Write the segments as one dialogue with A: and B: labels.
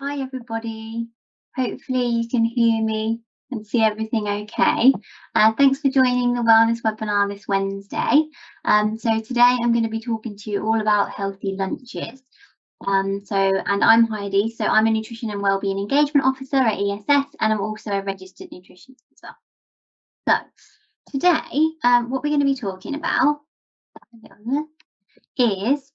A: Hi everybody. Hopefully you can hear me and see everything okay. Thanks for joining the wellness webinar this Wednesday. So today I'm going to be talking to you all about healthy lunches. And I'm Heidi, so I'm a Nutrition and Wellbeing Engagement Officer at ESS, and I'm also a registered nutritionist as well. So today, what we're going to be talking about is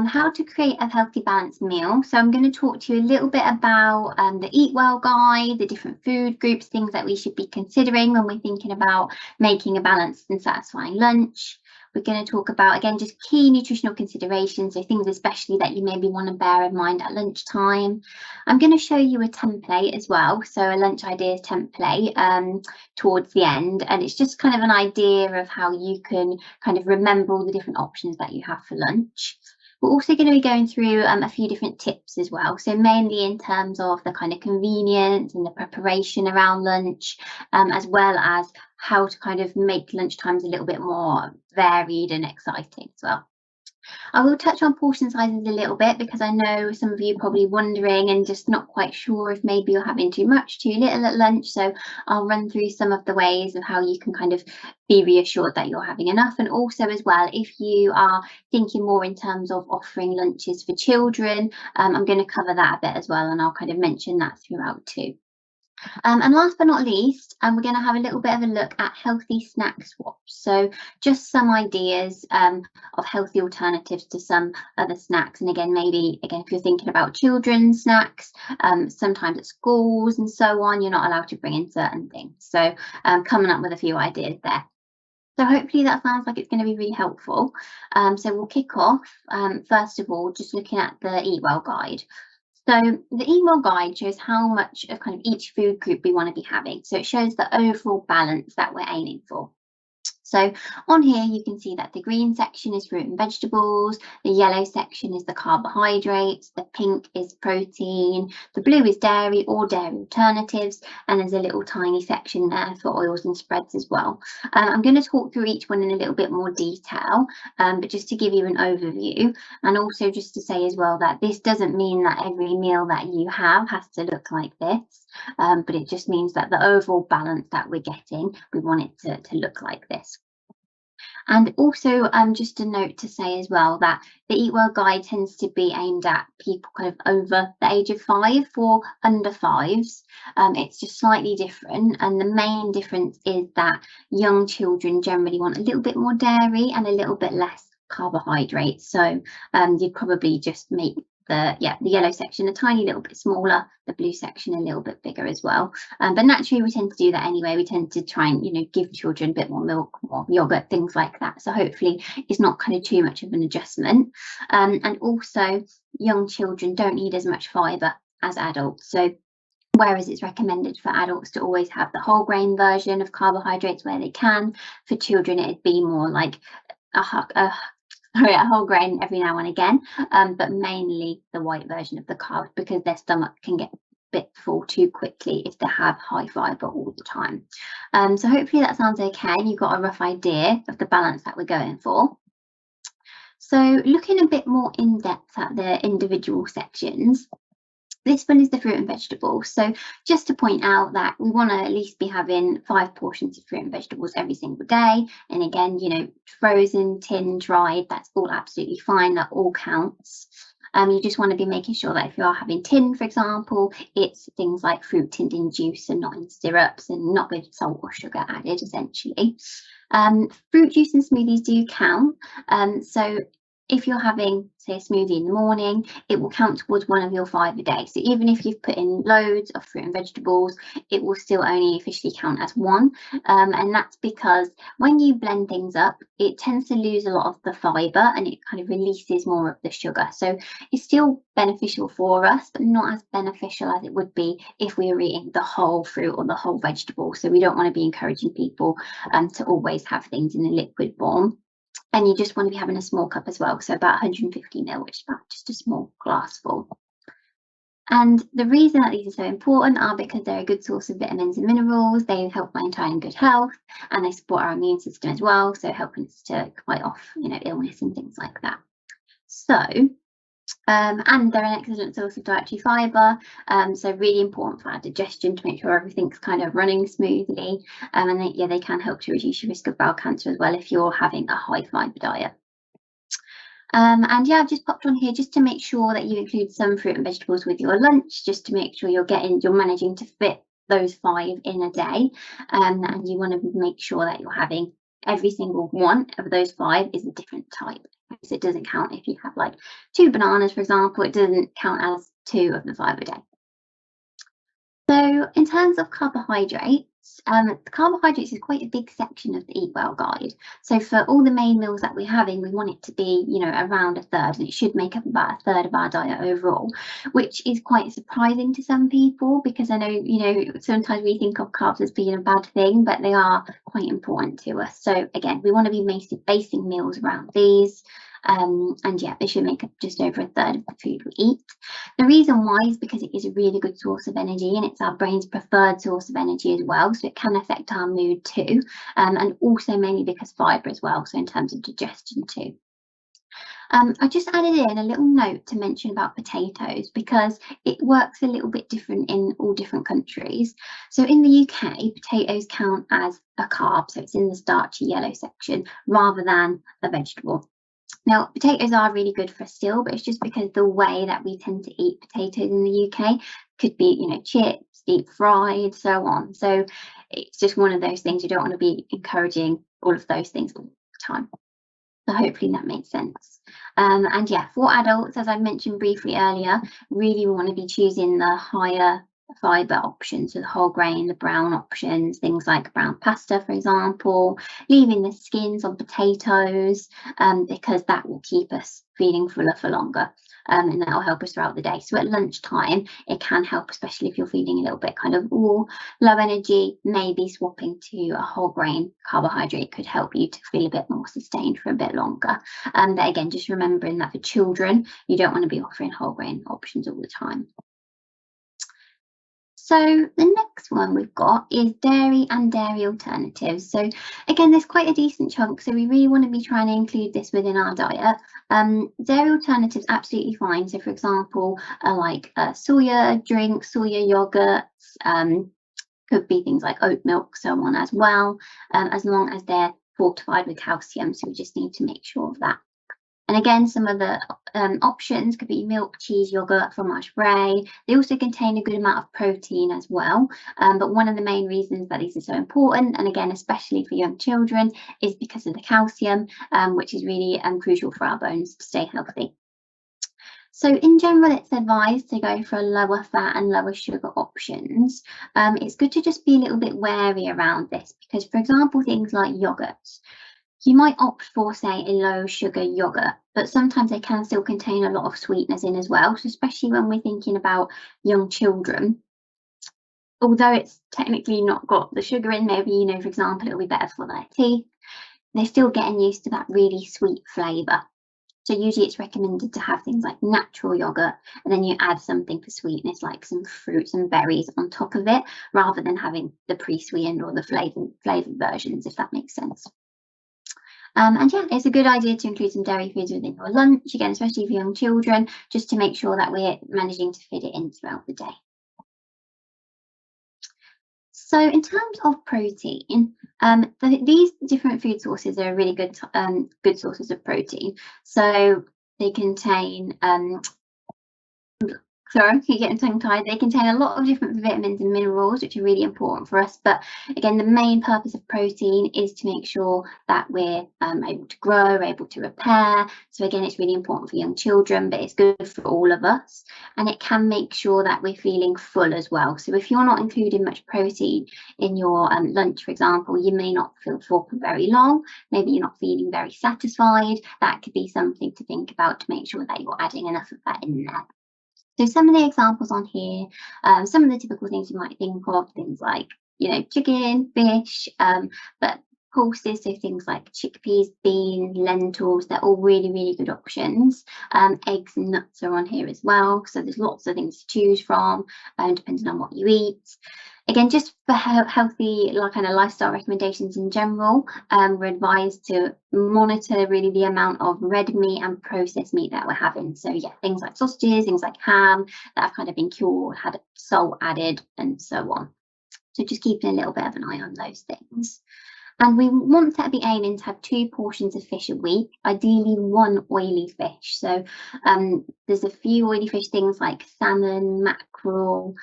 A: how to create a healthy balanced meal. So I'm going to talk to you a little bit about the Eat Well guide, the different food groups, things that we should be considering when we're thinking about making a balanced and satisfying lunch. We're going to talk about, again, just key nutritional considerations, so things especially that you maybe want to bear in mind at lunchtime. I'm going to show you a template as well, so a lunch ideas template towards the end, and it's just kind of an idea of how you can kind of remember all the different options that you have for lunch. We're also going to be going through a few different tips as well, so mainly in terms of the kind of convenience and the preparation around lunch, as well as how to kind of make lunchtimes a little bit more varied and exciting as well. I will touch on portion sizes a little bit because I know some of you are probably wondering and just not quite sure if maybe you're having too much, too little at lunch. So I'll run through some of the ways of how you can kind of be reassured that you're having enough. And also as well, if you are thinking more in terms of offering lunches for children, I'm going to cover that a bit as well. And I'll kind of mention that throughout too. And last but not least, we're going to have a little bit of a look at healthy snack swaps. So just some ideas of healthy alternatives to some other snacks. And again, if you're thinking about children's snacks, sometimes at schools and so on, you're not allowed to bring in certain things. So coming up with a few ideas there. So hopefully that sounds like it's going to be really helpful. So we'll kick off, first of all, just looking at the Eat Well guide. So the Eat Well guide shows how much of kind of each food group we want to be having. So it shows the overall balance that we're aiming for. So on here, you can see that the green section is fruit and vegetables, the yellow section is the carbohydrates, the pink is protein, the blue is dairy or dairy alternatives, and there's a little tiny section there for oils and spreads as well. I'm going to talk through each one in a little bit more detail, but just to give you an overview, and also just to say as well that this doesn't mean that every meal that you have has to look like this, but it just means that the overall balance that we're getting, we want it to look like this. And also just a note to say as well that the Eat Well guide tends to be aimed at people kind of over the age of 5. For under 5s, it's just slightly different, and the main difference is that young children generally want a little bit more dairy and a little bit less carbohydrates. So you'd probably just make the yellow section a tiny little bit smaller, the blue section a little bit bigger as well. But naturally we tend to do that anyway. We tend to try and give children a bit more milk, more yogurt, things like that. So hopefully it's not kind of too much of an adjustment. And also young children don't need as much fibre as adults. So whereas it's recommended for adults to always have the whole grain version of carbohydrates where they can, for children it'd be more like a whole grain every now and again, but mainly the white version of the carbs, because their stomach can get a bit full too quickly if they have high fibre all the time. So hopefully that sounds okay. You've got a rough idea of the balance that we're going for. So looking a bit more in depth at the individual sections, this one is the fruit and vegetables. So just to point out that we want to at least be having 5 portions of fruit and vegetables every single day. And again, frozen, tin, dried, that's all absolutely fine. That all counts. You just want to be making sure that if you are having tin, for example, it's things like fruit tinned in juice and not in syrups, and not with salt or sugar added, essentially. Fruit juice and smoothies do count. So if you're having, say, a smoothie in the morning, it will count towards one of your 5 a day. So even if you've put in loads of fruit and vegetables, it will still only officially count as 1. And that's because when you blend things up, it tends to lose a lot of the fibre and it kind of releases more of the sugar. So it's still beneficial for us, but not as beneficial as it would be if we were eating the whole fruit or the whole vegetable. So we don't want to be encouraging people to always have things in a liquid form. And you just want to be having a small cup as well, so about 150 ml, which is about just a small glass full. And the reason that these are so important are because they're a good source of vitamins and minerals. They help maintain good health, and they support our immune system as well, so helping us to fight off illness and things like that. So And they're an excellent source of dietary fibre, so really important for our digestion to make sure everything's kind of running smoothly. And they can help to reduce your risk of bowel cancer as well if you're having a high fibre diet. And I've just popped on here just to make sure that you include some fruit and vegetables with your lunch, just to make sure you're managing to fit those 5 in a day. And you want to make sure that you're having every single one of those 5 is a different type. So it doesn't count if you have like 2 bananas, for example, it doesn't count as 2 of the 5 a day. So in terms of carbohydrates, carbohydrates is quite a big section of the Eat Well guide. So for all the main meals that we're having, we want it to be, around a third, and it should make up about a third of our diet overall, which is quite surprising to some people, because I know, sometimes we think of carbs as being a bad thing, but they are quite important to us. So again, we want to be basing meals around these. They should make up just over a third of the food we eat. The reason why is because it is a really good source of energy, and it's our brain's preferred source of energy as well, so it can affect our mood too, and also mainly because fibre as well, so in terms of digestion too. I just added in a little note to mention about potatoes, because it works a little bit different in all different countries. So in the UK, potatoes count as a carb, so it's in the starchy yellow section rather than a vegetable. Now, potatoes are really good for us still, but it's just because the way that we tend to eat potatoes in the UK could be, chips, deep fried, so on. So it's just one of those things. You don't want to be encouraging all of those things all the time. So hopefully that makes sense. For adults, as I mentioned briefly earlier, really we want to be choosing the higher fibre options, so the whole grain, the brown options, things like brown pasta, for example, leaving the skins on potatoes, because that will keep us feeling fuller for longer, and that will help us throughout the day. So at lunchtime, it can help, especially if you're feeling a little bit kind of low energy. Maybe swapping to a whole grain carbohydrate could help you to feel a bit more sustained for a bit longer. But again, just remembering that for children, you don't want to be offering whole grain options all the time. So the next one we've got is dairy and dairy alternatives. So again, there's quite a decent chunk, so we really want to be trying to include this within our diet. Dairy alternatives, absolutely fine. So for example, like soya drinks, soya yogurts, could be things like oat milk, so on as well, as long as they're fortified with calcium. So we just need to make sure of that. And again, some of the options could be milk, cheese, yogurt, fromage brie. They also contain a good amount of protein as well. But one of the main reasons that these are so important, and again, especially for young children, is because of the calcium, which is really crucial for our bones to stay healthy. So in general, it's advised to go for lower fat and lower sugar options. It's good to just be a little bit wary around this, because, for example, things like yogurts, you might opt for, say, a low sugar yogurt, but sometimes they can still contain a lot of sweeteners in as well. So especially when we're thinking about young children, although it's technically not got the sugar in, maybe, for example, it'll be better for their teeth, they're still getting used to that really sweet flavour. So usually it's recommended to have things like natural yogurt, and then you add something for sweetness, like some fruits and berries on top of it, rather than having the pre-sweetened or the flavoured versions, if that makes sense. It's a good idea to include some dairy foods within your lunch, again, especially for young children, just to make sure that we're managing to fit it in throughout the day. So in terms of protein, these different food sources are really good sources of protein. So they contain sorry, keep getting tongue-tied. They contain a lot of different vitamins and minerals, which are really important for us. But again, the main purpose of protein is to make sure that we're able to grow, able to repair. So again, it's really important for young children, but it's good for all of us. And it can make sure that we're feeling full as well. So if you're not including much protein in your lunch, for example, you may not feel full for very long. Maybe you're not feeling very satisfied. That could be something to think about to make sure that you're adding enough of that in there. So some of the examples on here, some of the typical things you might think of, things like, chicken, fish, but pulses, so things like chickpeas, beans, lentils, they're all really, really good options. Eggs and nuts are on here as well, so there's lots of things to choose from, depending on what you eat. Again, just for healthy kind of lifestyle recommendations in general, we're advised to monitor really the amount of red meat and processed meat that we're having. So yeah, things like sausages, things like ham that have kind of been cured, had salt added, and so on. So just keeping a little bit of an eye on those things. And we want to be aiming to have 2 portions of fish a week, ideally 1 oily fish. So there's a few oily fish, things like salmon, mackerel,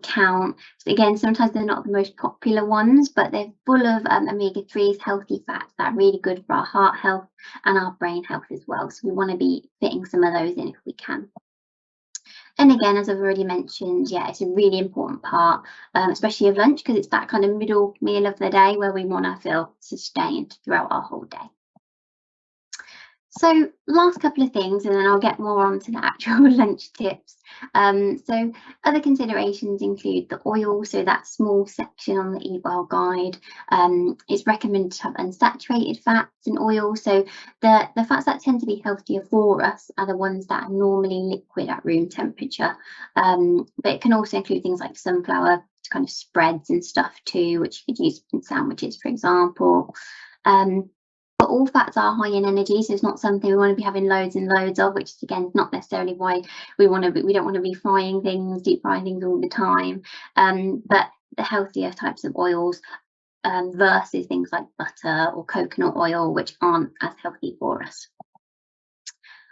A: count. So again, sometimes they're not the most popular ones, but they're full of omega-3s, healthy fats that are really good for our heart health and our brain health as well. So we want to be fitting some of those in if we can. And again, as I've already mentioned, yeah, it's a really important part, especially of lunch, because it's that kind of middle meal of the day where we want to feel sustained throughout our whole day. So last couple of things, and then I'll get more onto the actual lunch tips. So other considerations include the oil, so that small section on the Ewell guide. It's recommended to have unsaturated fats and oil. So the fats that tend to be healthier for us are the ones that are normally liquid at room temperature. But it can also include things like sunflower kind of spreads and stuff too, which you could use in sandwiches, for example. But all fats are high in energy, so it's not something we want to be having loads and loads of, which is again not necessarily why we don't want to be frying things, deep frying things all the time. But the healthier types of oils versus things like butter or coconut oil, which aren't as healthy for us.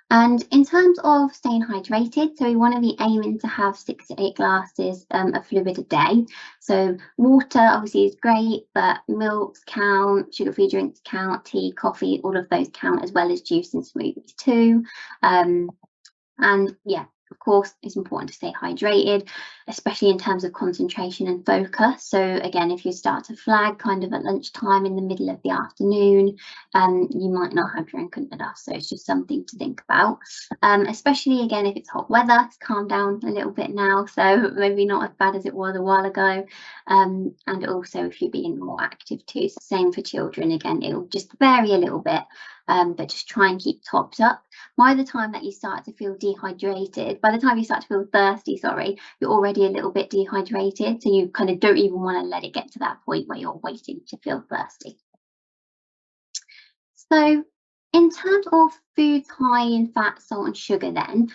A: And in terms of staying hydrated, so we want to be aiming to have 6 to 8 glasses of fluid a day. So water obviously is great, but milks count, sugar-free drinks count, tea, coffee, all of those count, as well as juice and smoothies too. And yeah, of course, it's important to stay hydrated, especially in terms of concentration and focus. So again, if you start to flag kind of at lunchtime in the middle of the afternoon, you might not have drinking enough. So it's just something to think about, especially again, if it's hot weather. It's calmed down a little bit now, so maybe not as bad as it was a while ago. And also if you're being more active too, so same for children. Again, it'll just vary a little bit, but just try and keep topped up. By the time that you start to feel dehydrated, by the time you start to feel thirsty, sorry, you're already a little bit dehydrated. So you kind of don't even want to let it get to that point where you're waiting to feel thirsty. So in terms of foods high in fat, salt and sugar then,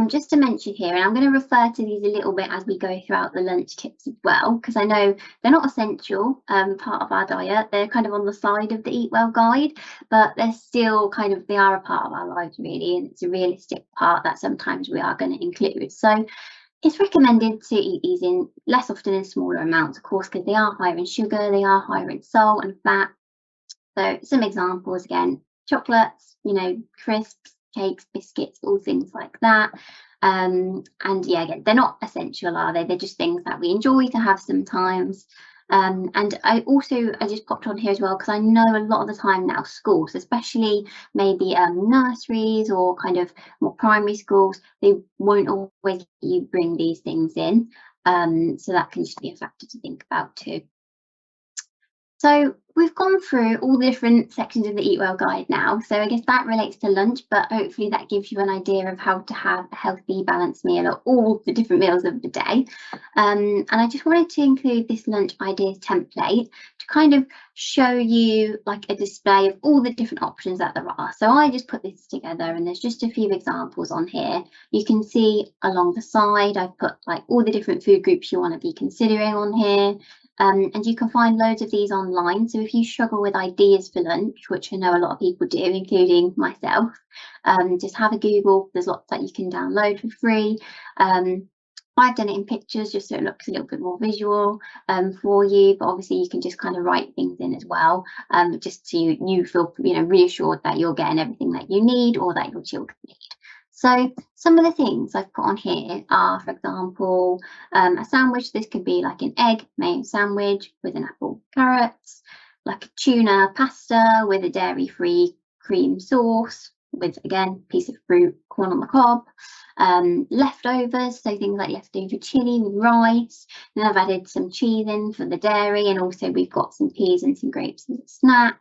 A: just to mention here, and I'm going to refer to these a little bit as we go throughout the lunch tips as well, because I know they're not essential part of our diet. They're kind of on the side of the Eat Well guide, but they're still kind of, they are a part of our lives really, and it's a realistic part that sometimes we are going to include. So it's recommended to eat these in less often in smaller amounts, of course, because they are higher in sugar, they are higher in salt and fat. So some examples again, chocolates, crisps, cakes, biscuits, all things like that. And yeah, again, they're not essential, are they? They're just things that we enjoy to have sometimes. And I just popped on here as well, because I know a lot of the time now schools, especially maybe nurseries or kind of more primary schools, they won't always let you bring these things in. So that can just be a factor to think about too. So we've gone through all the different sections of the Eat Well guide now. So I guess that relates to lunch, but hopefully that gives you an idea of how to have a healthy, balanced meal at all the different meals of the day. And I just wanted to include this lunch ideas template to kind of show you like a display of all the different options that there are. So I just put this together, and there's just a few examples on here. You can see along the side, I've put like all the different food groups you want to be considering on here. And you can find loads of these online. So if you struggle with ideas for lunch, which I know a lot of people do, including myself, just have a Google. There's lots that you can download for free. I've done it in pictures just so it looks a little bit more visual for you, but obviously you can just kind of write things in as well, just so you feel reassured that you're getting everything that you need or that your children need. So some of the things I've put on here are, for example, a sandwich. This could be like an egg mayo sandwich with an apple, carrots, like a tuna pasta with a dairy-free cream sauce with, again, piece of fruit, corn on the cob, leftovers, so things like leftover chili with rice. Then I've added some cheese in for the dairy, and also we've got some peas and some grapes as a snack.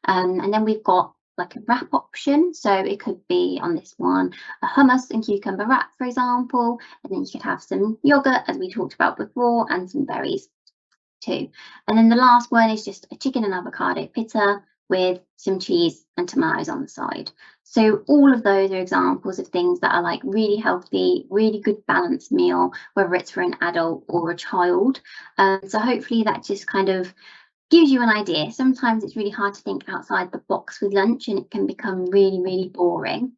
A: And then we've got like a wrap option, so it could be on this one a hummus and cucumber wrap, for example, and then you could have some yogurt, as we talked about before, and some berries. too. And then the last one is just a chicken and avocado pita with some cheese and tomatoes on the side. So all of those are examples of things that are like really healthy, really good balanced meal, whether it's for an adult or a child. So hopefully that just kind of gives you an idea. Sometimes it's really hard to think outside the box with lunch and it can become really, really boring.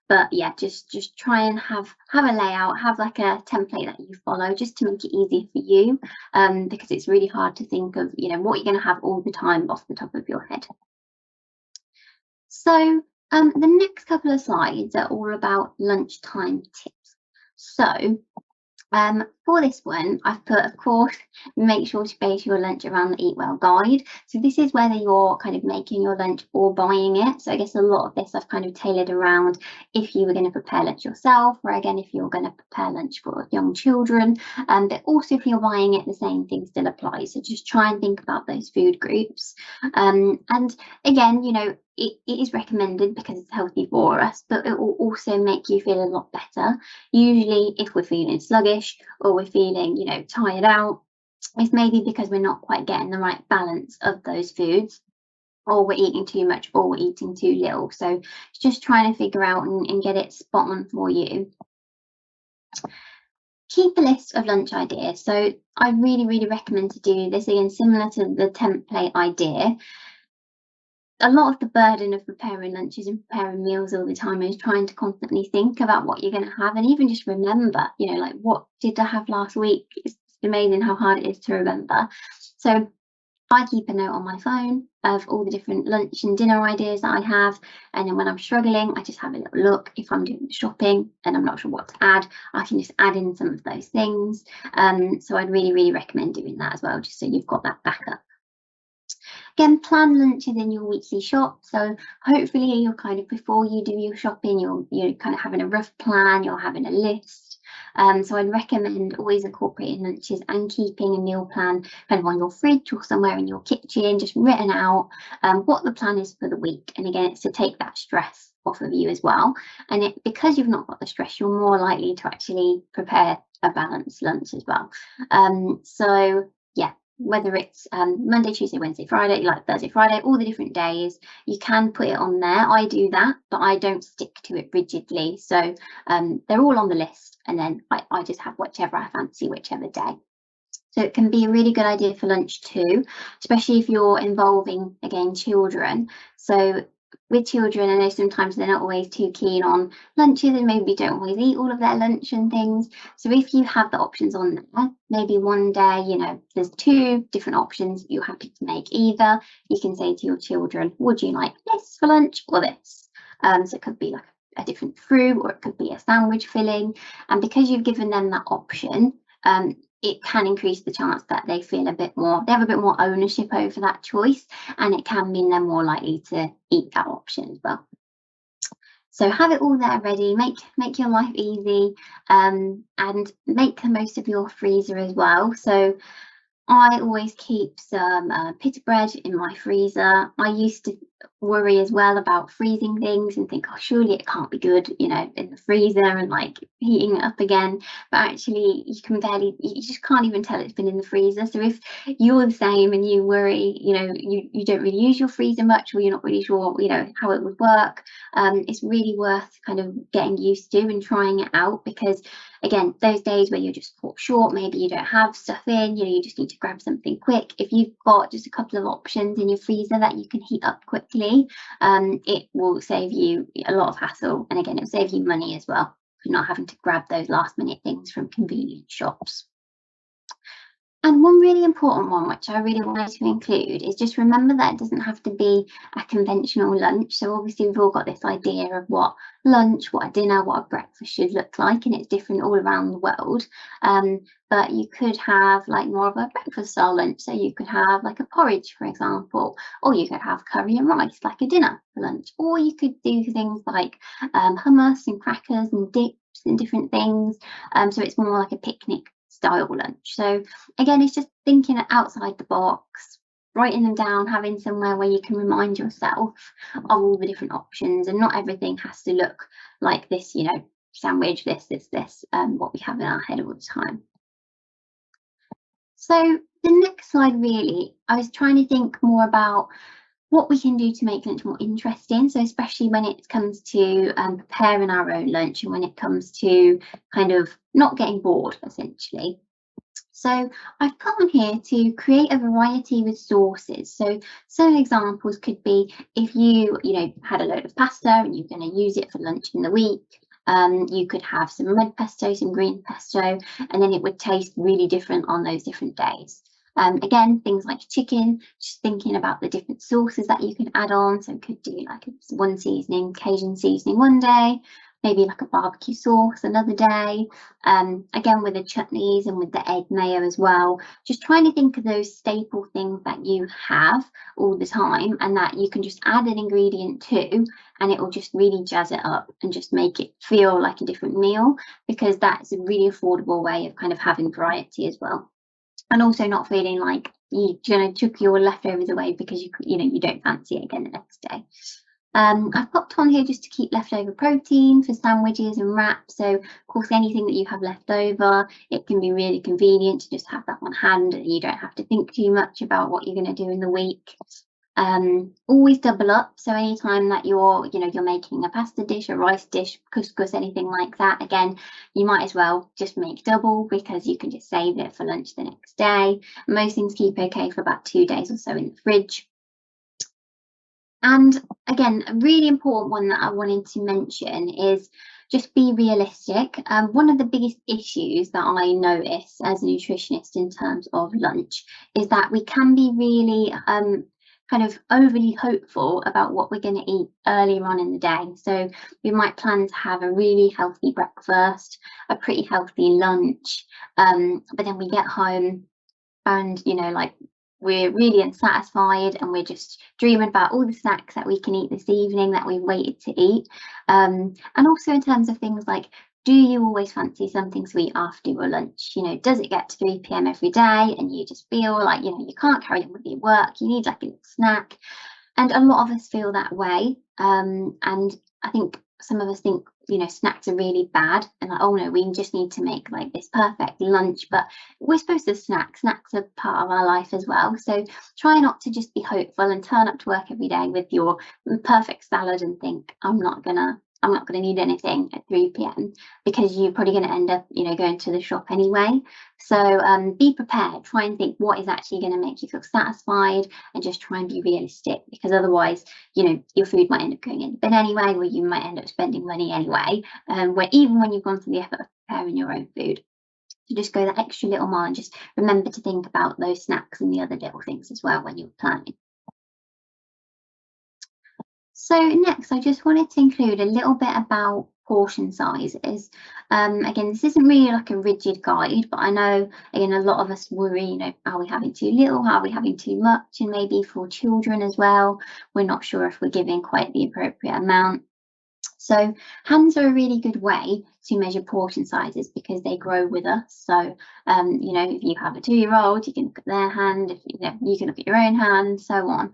A: But yeah, just try and have a layout, have like a template that you follow just to make it easier for you, because it's really hard to think of, you know, what you're going to have all the time off the top of your head. So the next couple of slides are all about lunchtime tips. So for this one, I've put, of course, make sure to base your lunch around the Eat Well guide. So this is whether you're kind of making your lunch or buying it. So I guess a lot of this I've kind of tailored around if you were going to prepare lunch yourself, or again, if you're going to prepare lunch for young children. But also if you're buying it, the same thing still applies. So just try and think about those food groups. And again, you know, it is recommended because it's healthy for us, but it will also make you feel a lot better. Usually if we're feeling sluggish or we're feeling, you know, tired out, it's maybe because we're not quite getting the right balance of those foods, or we're eating too much or we're eating too little. So just trying to figure out and get it spot on for you. Keep a list of lunch ideas. So I really recommend to do this, again, similar to the template idea. A lot of the burden of preparing lunches and preparing meals all the time is trying to constantly think about what you're going to have, and even just remember, you know, like, what did I have last week? It's amazing how hard it is to remember. So I keep a note on my phone of all the different lunch and dinner ideas that I have, and then when I'm struggling, I just have a little look. If I'm doing the shopping and I'm not sure what to add, I can just add in some of those things. So I'd really recommend doing that as well, just so you've got that backup. Again, plan lunches in your weekly shop. So hopefully you're kind of, before you do your shopping, you're kind of having a rough plan, you're having a list. So I'd recommend always incorporating lunches and keeping a meal plan kind of on your fridge or somewhere in your kitchen, just written out what the plan is for the week. And again, it's to take that stress off of you as well. And because you've not got the stress, you're more likely to actually prepare a balanced lunch as well. So yeah, whether it's Monday, Tuesday, Wednesday, Friday, like Thursday, Friday, all the different days, you can put it on there. I do that, but I don't stick to it rigidly. So they're all on the list, and then I just have whichever I fancy, whichever day. So it can be a really good idea for lunch too, especially if you're involving, again, children. So with children, I know sometimes they're not always too keen on lunches and maybe don't always eat all of their lunch and things. So if you have the options on there, maybe one day, you know, there's 2 different options you're happy to make. Either you can say to your children, would you like this for lunch or this? So it could be like a different fruit, or it could be a sandwich filling. And because you've given them that option, it can increase the chance that they feel they have a bit more ownership over that choice, and it can mean they're more likely to eat that option as well. So have it all there ready, make your life easy, and make the most of your freezer as well. So I always keep some pita bread in my freezer. I used to worry as well about freezing things and think, oh, surely it can't be good, you know, in the freezer and like heating it up again. But actually, you just can't even tell it's been in the freezer. So if you're the same and you worry, you know, you don't really use your freezer much, or you're not really sure, you know, how it would work, it's really worth kind of getting used to and trying it out, because again, those days where you're just caught short, maybe you don't have stuff in, you know, you just need to grab something quick. If you've got just a couple of options in your freezer that you can heat up quickly, it will save you a lot of hassle. And again, it'll save you money as well, for not having to grab those last minute things from convenience shops. And one really important one, which I really wanted to include, is just remember that it doesn't have to be a conventional lunch. So obviously we've all got this idea of what lunch, what a dinner, what a breakfast should look like, and it's different all around the world. But you could have like more of a breakfast style lunch. So you could have like a porridge, for example, or you could have curry and rice, like a dinner for lunch, or you could do things like hummus and crackers and dips and different things. So it's more like a picnic style lunch. So again, it's just thinking outside the box, writing them down, having somewhere where you can remind yourself of all the different options, and not everything has to look like this, you know, sandwich, this, what we have in our head all the time. So the next slide, really, I was trying to think more about what we can do to make lunch more interesting. So especially when it comes to preparing our own lunch and when it comes to kind of not getting bored, essentially. So I've put on here to create a variety with sauces. So some examples could be if you had a load of pasta and you're going to use it for lunch in the week. You could have some red pesto, some green pesto, and then it would taste really different on those different days. Again, things like chicken, just thinking about the different sauces that you can add on. So could do like one seasoning, Cajun seasoning one day, maybe like a barbecue sauce another day. Again, with the chutneys and with the egg mayo as well, just trying to think of those staple things that you have all the time and that you can just add an ingredient to, and it will just really jazz it up and just make it feel like a different meal, because that's a really affordable way of kind of having variety as well. And also not feeling like you're going to chuck your leftovers away because you don't fancy it again the next day. I've popped on here just to keep leftover protein for sandwiches and wraps. So of course, anything that you have left over, it can be really convenient to just have that on hand and you don't have to think too much about what you're going to do in the week. Always double up. So anytime that you're making a pasta dish, a rice dish, couscous, anything like that, again, you might as well just make double because you can just save it for lunch the next day. Most things keep okay for about 2 days or so in the fridge. And again, a really important one that I wanted to mention is just be realistic. One of the biggest issues that I notice as a nutritionist in terms of lunch is that we can be really kind of overly hopeful about what we're going to eat earlier on in the day. So we might plan to have a really healthy breakfast, a pretty healthy lunch, but then we get home and we're really unsatisfied and we're just dreaming about all the snacks that we can eat this evening that we've waited to eat. And also in terms of things like, do you always fancy something sweet after your lunch? Does it get to 3 p.m. every day and you just feel like, you can't carry on with your work, you need like a little snack? And a lot of us feel that way. And I think some of us think, snacks are really bad and like, oh no, we just need to make like this perfect lunch, but we're supposed to snack. Snacks are part of our life as well. So try not to just be hopeful and turn up to work every day with your perfect salad and think, I'm not gonna need anything at 3 p.m. because you're probably going to end up, going to the shop anyway. So be prepared, try and think what is actually going to make you feel satisfied and just try and be realistic, because otherwise, your food might end up going in the bin anyway, or you might end up spending money anyway, even when you've gone through the effort of preparing your own food. So just go that extra little mile and just remember to think about those snacks and the other little things as well when you're planning. So next, I just wanted to include a little bit about portion sizes. Again, this isn't really like a rigid guide, but I know, again, a lot of us worry, are we having too little? Are we having too much? And maybe for children as well, we're not sure if we're giving quite the appropriate amount. So hands are a really good way to measure portion sizes because they grow with us. So, if you have a 2-year-old, you can look at their hand, if you can look at your own hand, so on.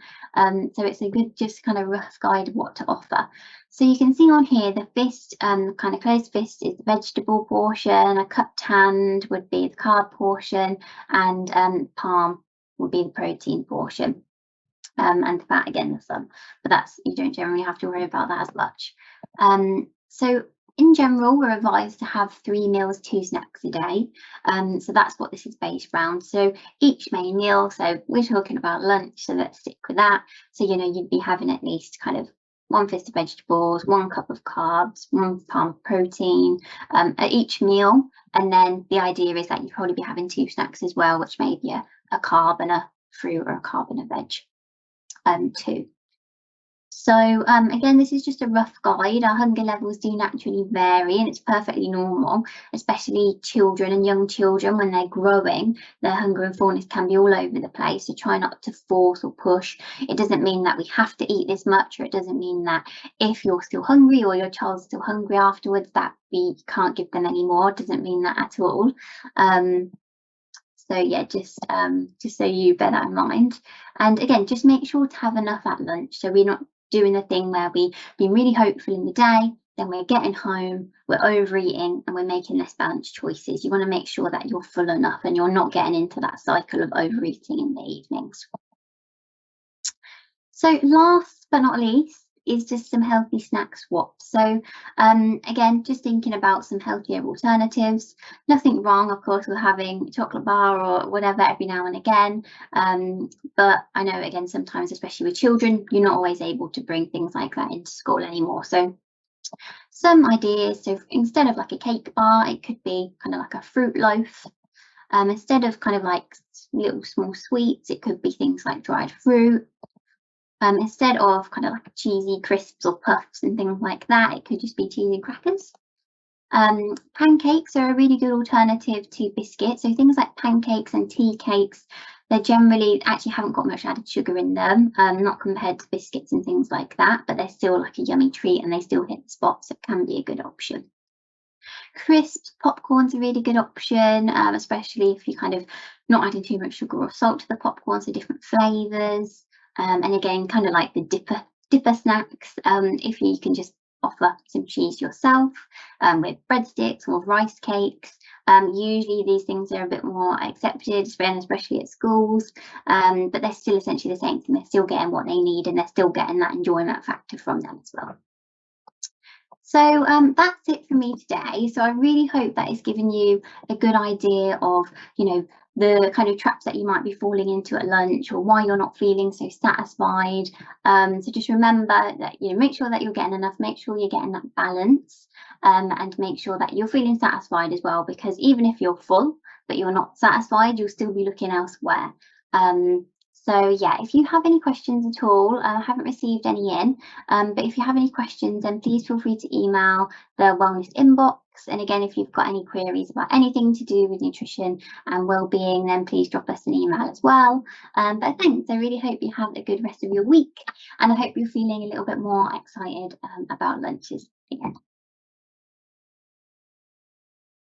A: So it's a good just kind of rough guide of what to offer. So you can see on here, the fist, kind of closed fist is the vegetable portion, a cupped hand would be the carb portion, and palm would be the protein portion. And fat, again, the sum, but you don't generally have to worry about that as much. So in general, we're advised to have 3 meals, 2 snacks a day. So that's what this is based around. So each main meal, so we're talking about lunch, so let's stick with that. So, you'd be having at least kind of 1 fist of vegetables, 1 cup of carbs, 1 palm of protein at each meal. And then the idea is that you'd probably be having 2 snacks as well, which may be a carb and a fruit or a carb and a veg too. So again, this is just a rough guide. Our hunger levels do naturally vary and it's perfectly normal, especially children and young children when they're growing. Their hunger and fullness can be all over the place, so try not to force or push. It doesn't mean that we have to eat this much, or it doesn't mean that if you're still hungry or your child's still hungry afterwards that we can't give them any more. It doesn't mean that at all. So yeah, just so you bear that in mind. And again, just make sure to have enough at lunch. So we're not doing the thing where we've been really hopeful in the day, then we're getting home, we're overeating, and we're making less balanced choices. You want to make sure that you're full enough and you're not getting into that cycle of overeating in the evenings. So last but not least is just some healthy snack swaps. So again, just thinking about some healthier alternatives. Nothing wrong, of course, with having a chocolate bar or whatever every now and again. But I know, again, sometimes, especially with children, you're not always able to bring things like that into school anymore. So some ideas. So instead of like a cake bar, it could be kind of like a fruit loaf. Instead of kind of like little small sweets, it could be things like dried fruit. Instead of kind of like cheesy crisps or puffs and things like that, it could just be cheese and crackers. Pancakes are a really good alternative to biscuits. So things like pancakes and tea cakes, they generally actually haven't got much added sugar in them, not compared to biscuits and things like that, but they're still like a yummy treat and they still hit the spot, so it can be a good option. Crisps, popcorn's a really good option, especially if you're kind of not adding too much sugar or salt to the popcorn, so different flavours. And again, kind of like the dipper snacks, if you can just offer some cheese yourself with breadsticks or rice cakes. Usually these things are a bit more accepted, especially at schools, but they're still essentially the same thing. They're still getting what they need and they're still getting that enjoyment factor from them as well. So that's it for me today. So I really hope that has given you a good idea of, the kind of traps that you might be falling into at lunch or why you're not feeling so satisfied. So just remember that, make sure that you're getting enough, make sure you're getting that balance, and make sure that you're feeling satisfied as well, because even if you're full, but you're not satisfied, you'll still be looking elsewhere. So yeah, if you have any questions at all, I haven't received any in, but if you have any questions, then please feel free to email the wellness inbox. And again, if you've got any queries about anything to do with nutrition and well-being, then please drop us an email as well. But thanks, I really hope you have a good rest of your week, and I hope you're feeling a little bit more excited about lunches again.